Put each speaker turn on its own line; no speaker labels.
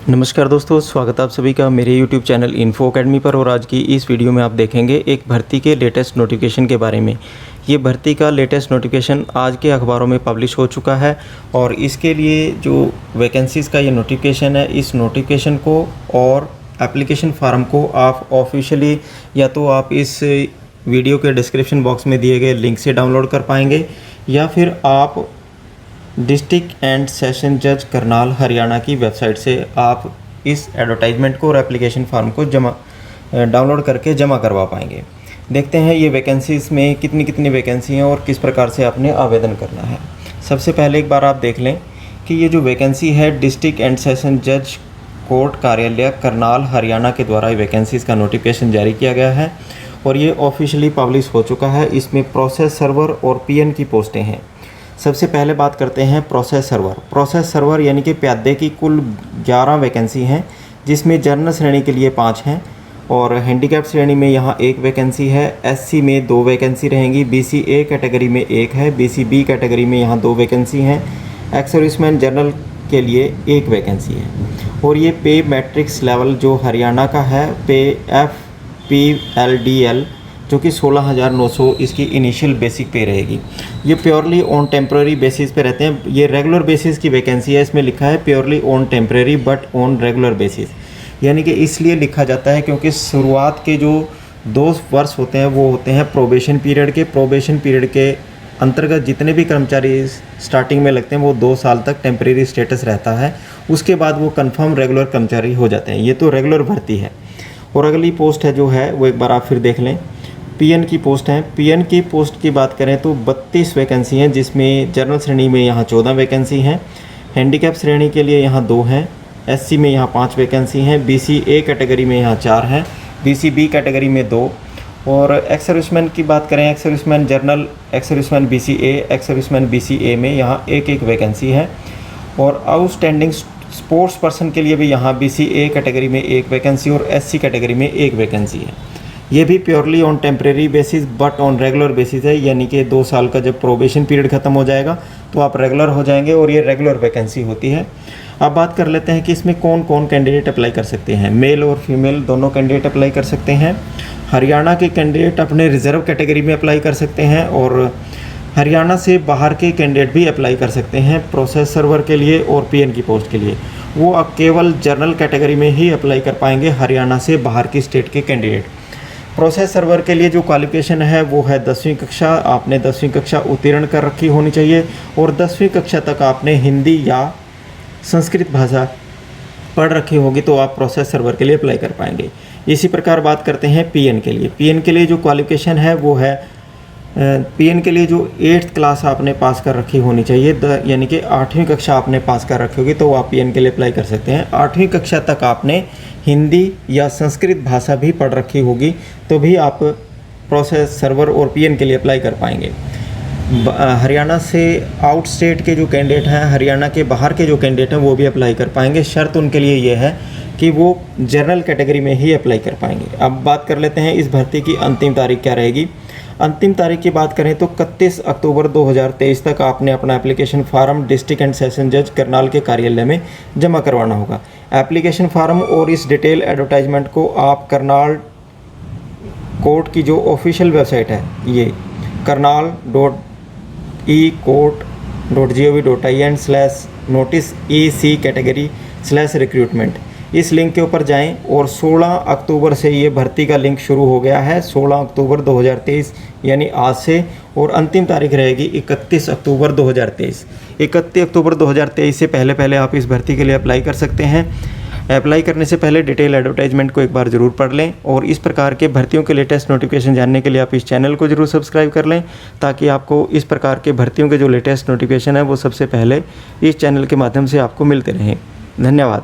नमस्कार दोस्तों, स्वागत है आप सभी का मेरे YouTube चैनल इन्फो अकेडमी पर। और आज की इस वीडियो में आप देखेंगे एक भर्ती के लेटेस्ट नोटिफिकेशन के बारे में। ये भर्ती का लेटेस्ट नोटिफिकेशन आज के अखबारों में पब्लिश हो चुका है और इसके लिए जो वैकेंसीज़ का ये नोटिफिकेशन है, इस नोटिफिकेशन को और एप्लीकेशन फार्म को आप ऑफिशियली या तो आप इस वीडियो के डिस्क्रिप्शन बॉक्स में दिए गए लिंक से डाउनलोड कर पाएंगे या फिर आप डिस्ट्रिक्ट एंड सेशन जज करनाल हरियाणा की वेबसाइट से आप इस एडवर्टाइजमेंट को और एप्लीकेशन फॉर्म को डाउनलोड करके जमा करवा पाएंगे। देखते हैं ये वैकेंसीज़ में कितनी कितनी वैकेंसी हैं और किस प्रकार से आपने आवेदन करना है। सबसे पहले एक बार आप देख लें कि ये जो वैकेंसी है डिस्ट्रिक्ट एंड सेशन जज कोर्ट कार्यालय करनाल हरियाणा के द्वारा वैकेंसीज़ का नोटिफिकेशन जारी किया गया है और ये ऑफिशियली पब्लिश हो चुका है। इसमें प्रोसेस सर्वर और पीएन की पोस्टें हैं। सबसे पहले बात करते हैं प्रोसेस सर्वर। प्रोसेस सर्वर यानी कि प्यादे की कुल 11 वैकेंसी हैं, जिसमें जनरल श्रेणी के लिए 5 हैं और हैंडीकैप श्रेणी में यहाँ 1 वैकेंसी है। एससी में 2 वैकेंसी रहेंगी, बीसी ए कैटेगरी में 1 है, बीसी बी कैटेगरी में यहाँ 2 वैकेंसी हैं, एक्स सर्विसमैन जनरल के लिए 1 वैकेंसी है। और ये पे मैट्रिक्स लेवल जो हरियाणा का है, पे FPLDL जो कि 16,900 इसकी इनिशियल बेसिक पे रहेगी। ये प्योरली ऑन टेम्प्रेरी बेसिस पे रहते हैं। ये रेगुलर बेसिस की वैकेंसी है। इसमें लिखा है purely on temporary but on regular basis, यानी कि इसलिए लिखा जाता है क्योंकि शुरुआत के जो 2 वर्ष होते हैं वो होते हैं प्रोबेशन पीरियड के। प्रोबेशन पीरियड के अंतर्गत जितने भी कर्मचारी स्टार्टिंग में लगते हैं वो 2 साल तक टेम्प्रेरी स्टेटस रहता है, उसके बाद वो कन्फर्म रेगुलर कर्मचारी हो जाते हैं। ये तो रेगुलर भर्ती है। और अगली पोस्ट है जो है वो एक बार आप फिर देख लें, पीएन की पोस्ट हैं। पीएन की पोस्ट की बात करें तो 32 वैकेंसी हैं, जिसमें जनरल श्रेणी में यहाँ 14 वैकेंसी हैं, हैंडीकैप श्रेणी के लिए यहाँ 2 हैं, एससी में यहाँ 5 वैकेंसी हैं, बीसी ए कैटेगरी में यहाँ 4 हैं, बीसी बी कैटेगरी में 2। और एक्स सर्विसमैन की बात करें, ex serviceman general, ex serviceman BC A, ex serviceman BC A में यहाँ 1-1 वैकेंसी है। और आउटस्टैंडिंग स्पोर्ट्स पर्सन के लिए भी यहाँ बीसी ए कैटेगरी में 1 वैकेंसी और एससी कैटेगरी में 1 वैकेंसी है। ये भी purely on temporary basis but on regular basis है, यानी कि 2 साल का जब प्रोबेशन पीरियड ख़त्म हो जाएगा तो आप रेगुलर हो जाएंगे और ये रेगुलर वैकेंसी होती है। अब बात कर लेते हैं कि इसमें कौन कौन कैंडिडेट अप्लाई कर सकते हैं। मेल और फीमेल दोनों कैंडिडेट अप्लाई कर सकते हैं। हरियाणा के कैंडिडेट अपने रिजर्व कैटेगरी में अप्लाई कर सकते हैं और हरियाणा से बाहर के कैंडिडेट भी अप्लाई कर सकते हैं प्रोसेस सर्वर के लिए और पीएन की पोस्ट के लिए। वो अब केवल जनरल कैटेगरी में ही अप्लाई कर पाएंगे हरियाणा से बाहर की स्टेट के कैंडिडेट। प्रोसेस सर्वर के लिए जो क्वालिफिकेशन है वो है 10वीं कक्षा। आपने 10वीं कक्षा उत्तीर्ण कर रखी होनी चाहिए और 10वीं कक्षा तक आपने हिंदी या संस्कृत भाषा पढ़ रखी होगी तो आप प्रोसेस सर्वर के लिए अप्लाई कर पाएंगे। इसी प्रकार बात करते हैं पीएन के लिए। पीएन के लिए जो क्वालिफिकेशन है वो है पीएन के लिए जो 8th क्लास आपने पास कर रखी होनी चाहिए, यानी कि 8वीं कक्षा आपने पास कर रखी होगी तो आप पीएन के लिए अप्लाई कर सकते हैं। 8वीं कक्षा तक आपने हिंदी या संस्कृत भाषा भी पढ़ रखी होगी तो भी आप प्रोसेस सर्वर और पीएन के लिए अप्लाई कर पाएंगे। हरियाणा से आउट स्टेट के जो कैंडिडेट हैं, हरियाणा के बाहर के जो कैंडिडेट हैं वो भी अप्लाई कर पाएंगे। शर्त उनके लिए ये है कि वो जनरल कैटेगरी में ही अप्लाई कर पाएंगे। अब बात कर लेते हैं इस भर्ती की अंतिम तारीख क्या रहेगी। अंतिम तारीख की बात करें तो 31 अक्टूबर 2023 तक आपने अपना application farm district and session जज करनाल के कार्यालय में जमा करवाना होगा। एप्लीकेशन फार्म और इस डिटेल एडवर्टाइजमेंट को आप करनाल कोर्ट की जो ऑफिशियल वेबसाइट है, ये karnal.ecort.gov.in/notice-EC कैटेगरी/रिक्रूटमेंट इस लिंक के ऊपर जाएं और 16 अक्टूबर से ये भर्ती का लिंक शुरू हो गया है। 16 अक्टूबर 2023 यानी आज से, और अंतिम तारीख रहेगी 31 अक्टूबर 2023। 31 अक्टूबर 2023 से पहले आप इस भर्ती के लिए अप्लाई कर सकते हैं। अप्लाई करने से पहले डिटेल एडवर्टाइजमेंट को एक बार ज़रूर पढ़ लें और इस प्रकार के भर्तियों के लेटेस्ट नोटिफिकेशन जानने के लिए आप इस चैनल को ज़रूर सब्सक्राइब कर लें, ताकि आपको इस प्रकार के भर्तियों के जो लेटेस्ट नोटिफिकेशन है वो सबसे पहले इस चैनल के माध्यम से आपको मिलते रहें। धन्यवाद।